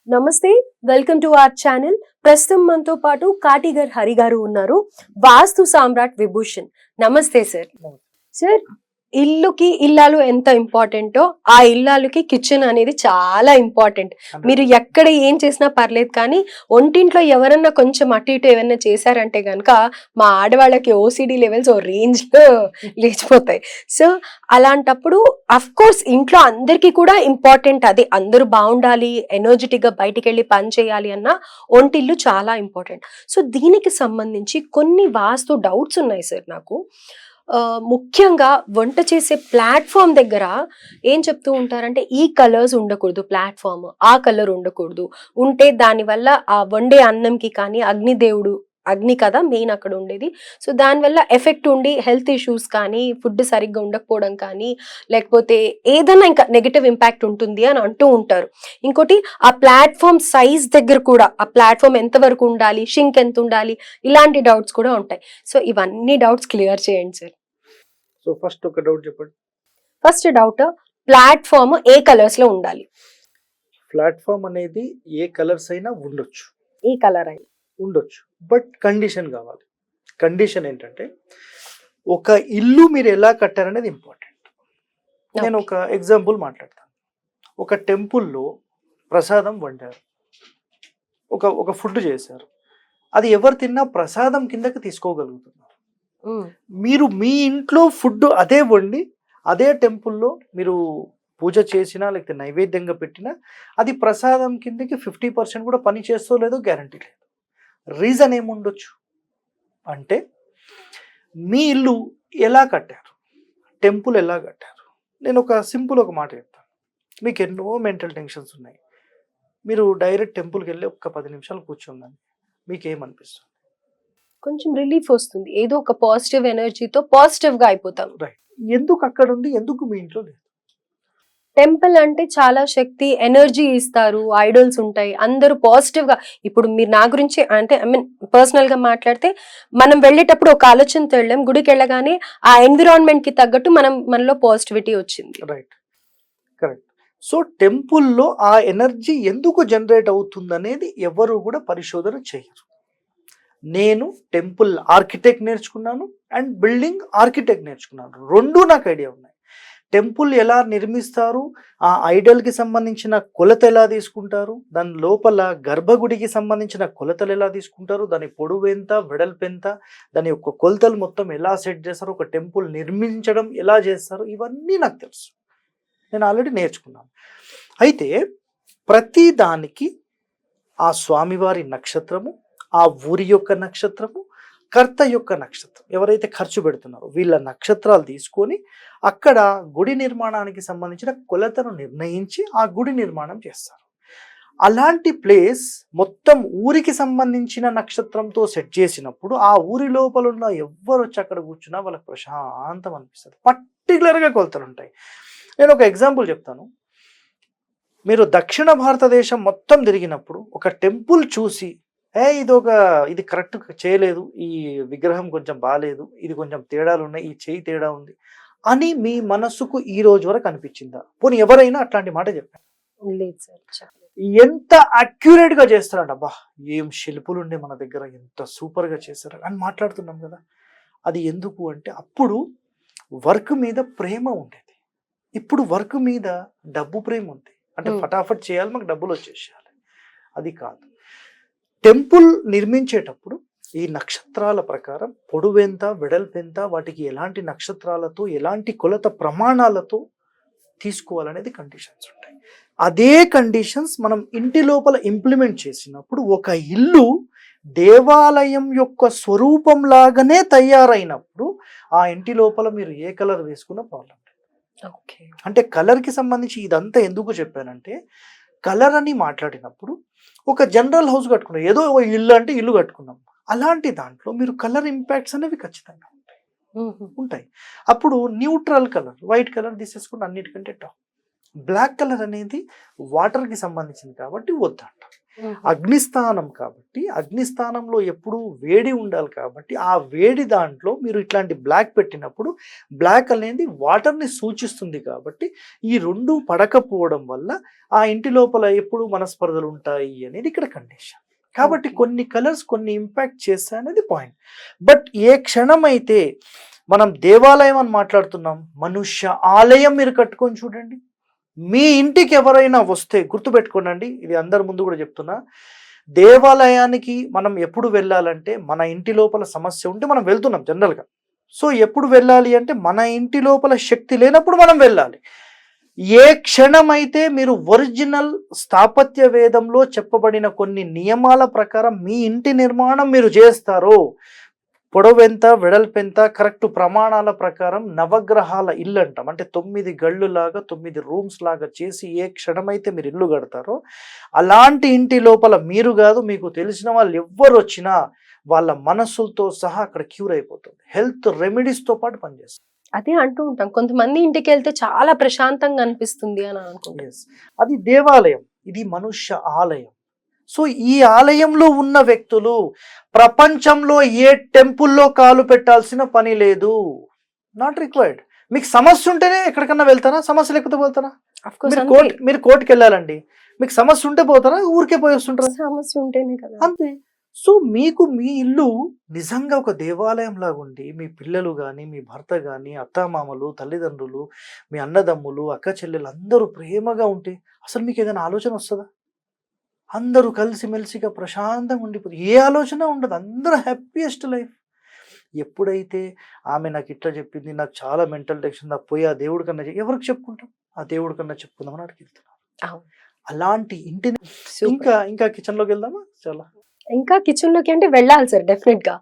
నమస్తే, welcome to our channel. ప్రస్తుతం మనతో పాటు కాటిగర్ హరి గారు ఉన్నారు, వాస్తు సామ్రాట్ విభూషణ్. నమస్తే సార్. సార్, ఇల్లుకి ఇల్లాలు ఎంత ఇంపార్టెంటో ఆ ఇల్లాలుకి కిచెన్ అనేది చాలా ఇంపార్టెంట్. మీరు ఎక్కడ ఏం చేసినా పర్లేదు, కానీ ఒంటింట్లో ఎవరన్నా కొంచెం అటు ఇటు ఏమన్నా చేశారంటే గనక మా ఆడవాళ్ళకి ఓసిడి లెవెల్స్ ఓ రేంజ్ లో లేచిపోతాయి. సో అలాంటప్పుడు అఫ్ కోర్స్ ఇంట్లో అందరికీ కూడా ఇంపార్టెంట్, అది అందరూ బాగుండాలి, ఎనర్జెటిక్ గా బయటికి వెళ్ళి పని చేయాలి అన్న ఒంటిల్లు చాలా ఇంపార్టెంట్. సో దీనికి సంబంధించి కొన్ని వాస్తు డౌట్స్ ఉన్నాయి సార్ నాకు. ముఖ్యంగా వంట చేసే ప్లాట్ఫామ్ దగ్గర ఏం చెప్తూ ఉంటారంటే ఈ కలర్స్ ఉండకూడదు, ప్లాట్ఫామ్ ఆ కలర్ ఉండకూడదు, ఉంటే దానివల్ల ఆ వండే అన్నంకి కానీ అగ్ని కదా మెయిన్ అక్కడ ఉండేది. సో దానివల్ల ఎఫెక్ట్ ఉండి హెల్త్ ఇష్యూస్ కానీ, ఫుడ్ సరిగ్గా ఉండకపోవడం కానీ, లేకపోతే ఏదైనా ఇంకా నెగటివ్ ఇంపాక్ట్ ఉంటుంది అని అంటూ ఉంటారు. ఇంకోటి, ఆ ప్లాట్ఫామ్ సైజ్ దగ్గర కూడా ఆ ప్లాట్ఫామ్ ఎంత వరకు ఉండాలి, షింక్ ఎంత ఉండాలి, ఇలాంటి డౌట్స్ కూడా ఉంటాయి. సో ఇవన్నీ డౌట్స్ క్లియర్ చేయండి సార్. సో ఫస్ట్ ఒక డౌట్ చెప్పండి. ఫస్ట్ డౌట్, ప్లాట్ఫామ్ ఏ కలర్స్ లో ఉండాలి? ప్లాట్ఫామ్ అనేది ఏ కలర్స్ అయినా ఉండొచ్చు, ఏ కలర్ అయినా ఉండొచ్చు, బట్ కండిషన్ కావాలి. కండిషన్ ఏంటంటే ఒక ఇల్లు మీరు ఎలా కట్టారనేది ఇంపార్టెంట్. నేను ఒక ఎగ్జాంపుల్ మాట్లాడతాను. ఒక టెంపుల్లో ప్రసాదం వండారు, ఒక ఫుడ్ చేశారు, అది ఎవరు తిన్నా ప్రసాదం కిందకి తీసుకోగలుగుతున్నారు. మీరు మీ ఇంట్లో ఫుడ్ అదే వండి అదే టెంపుల్లో మీరు పూజ చేసినా లేకపోతే నైవేద్యంగా పెట్టినా అది ప్రసాదం కిందకి 50% కూడా పని చేస్తో లేదో గ్యారంటీ లేదు. రీజన్ ఏముండొచ్చు అంటే మీ ఇల్లు ఎలా కట్టారు, టెంపుల్ ఎలా కట్టారు. నేను ఒక సింపుల్ ఒక మాట చెప్తాను. మీకు ఎన్నో మెంటల్ టెన్షన్స్ ఉన్నాయి, మీరు డైరెక్ట్ టెంపుల్కి వెళ్ళి ఒక 10 నిమిషాలు కూర్చుందని మీకు ఏమనిపిస్తుంది? కొంచెం రిలీఫ్ వస్తుంది, ఏదో ఒక పాజిటివ్ ఎనర్జీతో పాజిటివ్ గా అయిపోతాం. రైట్. ఎందుకు అక్కడ ఉంది, ఎందుకు మీ ఇంట్లో లేదు? టెంపుల్ అంటే చాలా శక్తి, ఎనర్జీ ఇస్తారు, ఐడల్స్ ఉంటాయి, అందరూ పాజిటివ్ గా. ఇప్పుడు మీరు నా గురించి అంటే ఐ మీన్ పర్సనల్ గా మాట్లాడితే, మనం వెళ్ళేటప్పుడు ఒక ఆలోచనతో వెళ్ళాం, గుడికి వెళ్ళగానే ఆ ఎన్విరాన్మెంట్ కి తగ్గట్టు మనలో పాజిటివిటీ వచ్చింది. Right, correct. సో టెంపుల్లో ఆ ఎనర్జీ ఎందుకు జనరేట్ అవుతుంది అనేది ఎవరు కూడా పరిశోధన చేయరు. నేను టెంపుల్ ఆర్కిటెక్ట్ నేర్చుకున్నాను అండ్ బిల్డింగ్ ఆర్కిటెక్ట్ నేర్చుకున్నాను, రెండు నాకు ఐడియా ఉన్నాయి. టెంపుల్ ఎలా నిర్మిస్తారు, ఆ ఐడల్కి సంబంధించిన కొలత ఎలా తీసుకుంటారు, దాని లోపల గర్భగుడికి సంబంధించిన కొలతలు ఎలా తీసుకుంటారు, దాని పొడవు ఎంత, వెడల్పు ఎంత, దాని యొక్క కొలతలు మొత్తం ఎలా సెట్ చేస్తారు, ఒక టెంపుల్ నిర్మించడం ఎలా చేస్తారు, ఇవన్నీ నాకు తెలుసు, నేను ఆల్రెడీ నేర్చుకున్నాను. అయితే ప్రతి దానికి ఆ స్వామివారి నక్షత్రము, ఆ ఊరి యొక్క నక్షత్రము, కర్త యొక్క నక్షత్రం, ఎవరైతే ఖర్చు పెడుతున్నారో వీళ్ళ నక్షత్రాలు తీసుకొని అక్కడ గుడి నిర్మాణానికి సంబంధించిన కొలతను నిర్ణయించి ఆ గుడి నిర్మాణం చేస్తారు. అలాంటి ప్లేస్ మొత్తం ఊరికి సంబంధించిన నక్షత్రంతో సెట్ చేసినప్పుడు ఆ ఊరి లోపల ఉన్న ఎవ్వరు వచ్చి అక్కడ కూర్చున్నా వాళ్ళకి ప్రశాంతం అనిపిస్తుంది. పర్టికులర్గా కొలతలు ఉంటాయి. నేను ఒక ఎగ్జాంపుల్ చెప్తాను. మీరు దక్షిణ భారతదేశం మొత్తం తిరిగినప్పుడు ఒక టెంపుల్ చూసి ఇది కరెక్ట్ చేయలేదు, ఈ విగ్రహం కొంచెం బాగాలేదు, ఇది కొంచెం తేడాలు ఉన్నాయి, ఈ చేయి తేడా ఉంది అని మీ మనస్సుకు ఈ రోజు వరకు అనిపించిందా? పోనీ ఎవరైనా అట్లాంటి మాట చెప్పారు? ఎంత అక్యురేట్ గా చేస్తారంట, అబ్బా ఏం శిల్పులు ఉండే మన దగ్గర, ఎంత సూపర్ గా చేస్తారు అని మాట్లాడుతున్నాం కదా. అది ఎందుకు అంటే అప్పుడు వర్క్ మీద ప్రేమ ఉండేది, ఇప్పుడు వర్క్ మీద డబ్బు ప్రేమ ఉంది. అంటే ఫటాఫట్ చేయాలి, మాకు డబ్బులు వచ్చేసేయాలి. అది కాదు. టెంపుల్ నిర్మించేటప్పుడు ఈ నక్షత్రాల ప్రకారం పొడవెంత, వెడల్పెంత, వాటికి ఎలాంటి నక్షత్రాలతో ఎలాంటి కొలత ప్రమాణాలతో తీసుకోవాలనేది కండిషన్స్ ఉంటాయి. అదే కండిషన్స్ మనం ఇంటి లోపల ఇంప్లిమెంట్ చేసినప్పుడు ఒక ఇల్లు దేవాలయం యొక్క స్వరూపం లాగానే తయారైనప్పుడు ఆ ఇంటి లోపల మీరు ఏ కలర్ వేసుకున్న ప్రాబ్లం లేదు. అంటే కలర్కి సంబంధించి ఇదంతా ఎందుకు చెప్పానంటే, కలర్ అని మాట్లాడినప్పుడు ఒక జనరల్ హౌస్ కట్టుకున్నాం, ఏదో ఇల్లు అంటే ఇల్లు కట్టుకున్నాం, అలాంటి దాంట్లో మీరు కలర్ ఇంపాక్ట్స్ అనేవి ఖచ్చితంగా ఉంటాయి. అప్పుడు న్యూట్రల్ కలర్, వైట్ కలర్ తీసేసుకుని అన్నిటికంటే టాప్. బ్లాక్ కలర్ అనేది వాటర్కి సంబంధించింది కాబట్టి వద్దంట. అగ్నిస్థానం కాబట్టి అగ్నిస్థానంలో ఎప్పుడూ వేడి ఉండాలి కాబట్టి ఆ వేడి దాంట్లో మీరు ఇట్లాంటి బ్లాక్ పెట్టినప్పుడు బ్లాక్ అనేది వాటర్ని సూచిస్తుంది కాబట్టి ఈ రెండు పడకపోవడం వల్ల ఆ ఇంటి లోపల ఎప్పుడు మనస్పర్ధలు ఉంటాయి అనేది ఇక్కడ కండిషన్. కాబట్టి Okay. కొన్ని కలర్స్ కొన్ని ఇంపాక్ట్ చేస్తాయి అనేది పాయింట్. బట్ ఏ క్షణం అయితే మనం దేవాలయం అని మాట్లాడుతున్నాం, మనుష్య ఆలయం మీరు కట్టుకొని చూడండి. మీ ఇంటికి ఎవరైనా వస్తే గుర్తుపెట్టుకోనండి, ఇది అందరి ముందు కూడా చెప్తున్నా, దేవాలయానికి మనం ఎప్పుడు వెళ్ళాలంటే మన ఇంటి లోపల సమస్య ఉంటే మనం వెళ్తున్నాం జనరల్గా. సో ఎప్పుడు వెళ్ళాలి అంటే మన ఇంటి లోపల శక్తి లేనప్పుడు మనం వెళ్ళాలి. ఏ క్షణమైతే మీరు ఒరిజినల్ స్థాపత్య వేదంలో చెప్పబడిన కొన్ని నియమాల ప్రకారం మీ ఇంటి నిర్మాణం మీరు చేస్తారో, పొడవెంత వెడల్పెంత కరెక్ట్ ప్రమాణాల ప్రకారం నవగ్రహాల ఇల్లు అంటాం, అంటే 9 గళ్ళు లాగా 9 రూమ్స్ లాగా చేసి ఏ క్షణమైతే మీరు ఇల్లు కడతారో అలాంటి ఇంటి లోపల మీరు కాదు మీకు తెలిసిన వాళ్ళు ఎవ్వరు వచ్చినా వాళ్ళ మనసులతో సహా అక్కడ క్యూర్ అయిపోతుంది. హెల్త్ రెమెడీస్తో పాటు పనిచేస్తుంది. అదే అంటూ ఉంటాం, కొంతమంది ఇంటికి వెళ్తే చాలా ప్రశాంతంగా అనిపిస్తుంది అని అనుకుంటాం. Yes. అది దేవాలయం, ఇది మనుష్య ఆలయం. సో ఈ ఆలయంలో ఉన్న వ్యక్తులు ప్రపంచంలో ఏ టెంపుల్లో కాలు పెట్టాల్సిన పని లేదు. Not required. మీకు సమస్య ఉంటేనే ఎక్కడికన్నా వెళ్తారా, సమస్య లేకపోతే పోతారా? Of course, మీరు కోర్టుకి వెళ్ళాలండి, మీకు సమస్య ఉంటే పోతారా, ఊరికే పోయి వస్తుంటారా? సమస్య ఉంటేనే కదా. అంతే. సో మీకు మీ ఇల్లు నిజంగా ఒక దేవాలయం లాగా ఉండి మీ పిల్లలు కానీ మీ భర్త కానీ అత్తామామలు తల్లిదండ్రులు మీ అన్నదమ్ములు అక్క చెల్లెలు అందరూ ప్రేమగా ఉంటే అసలు మీకు ఏదైనా ఆలోచన వస్తుందా? అందరూ కలిసిమెలిసిగా ప్రశాంతంగా ఉండిపోతుంది, ఏ ఆలోచన ఉండదు, అందరూ హ్యాపీయెస్ట్ లైఫ్. ఎప్పుడైతే ఆమె నాకు ఇట్లా చెప్పింది, నాకు చాలా మెంటల్ టెన్షన్, నాకు పోయి ఆ దేవుడి కన్నా ఎవరికి చెప్పుకుంటాం, ఆ దేవుడి కన్నా చెప్పుకుందామని అక్కడికి వెళ్తున్నాం. అవును. అలాంటి ఇంటిని Super. ఇంకా కిచెన్లోకి వెళ్దామా? చాలా ఇంకా కిచెన్ లోకి అంటే వెళ్ళాలి సార్, డెఫినెట్ గా.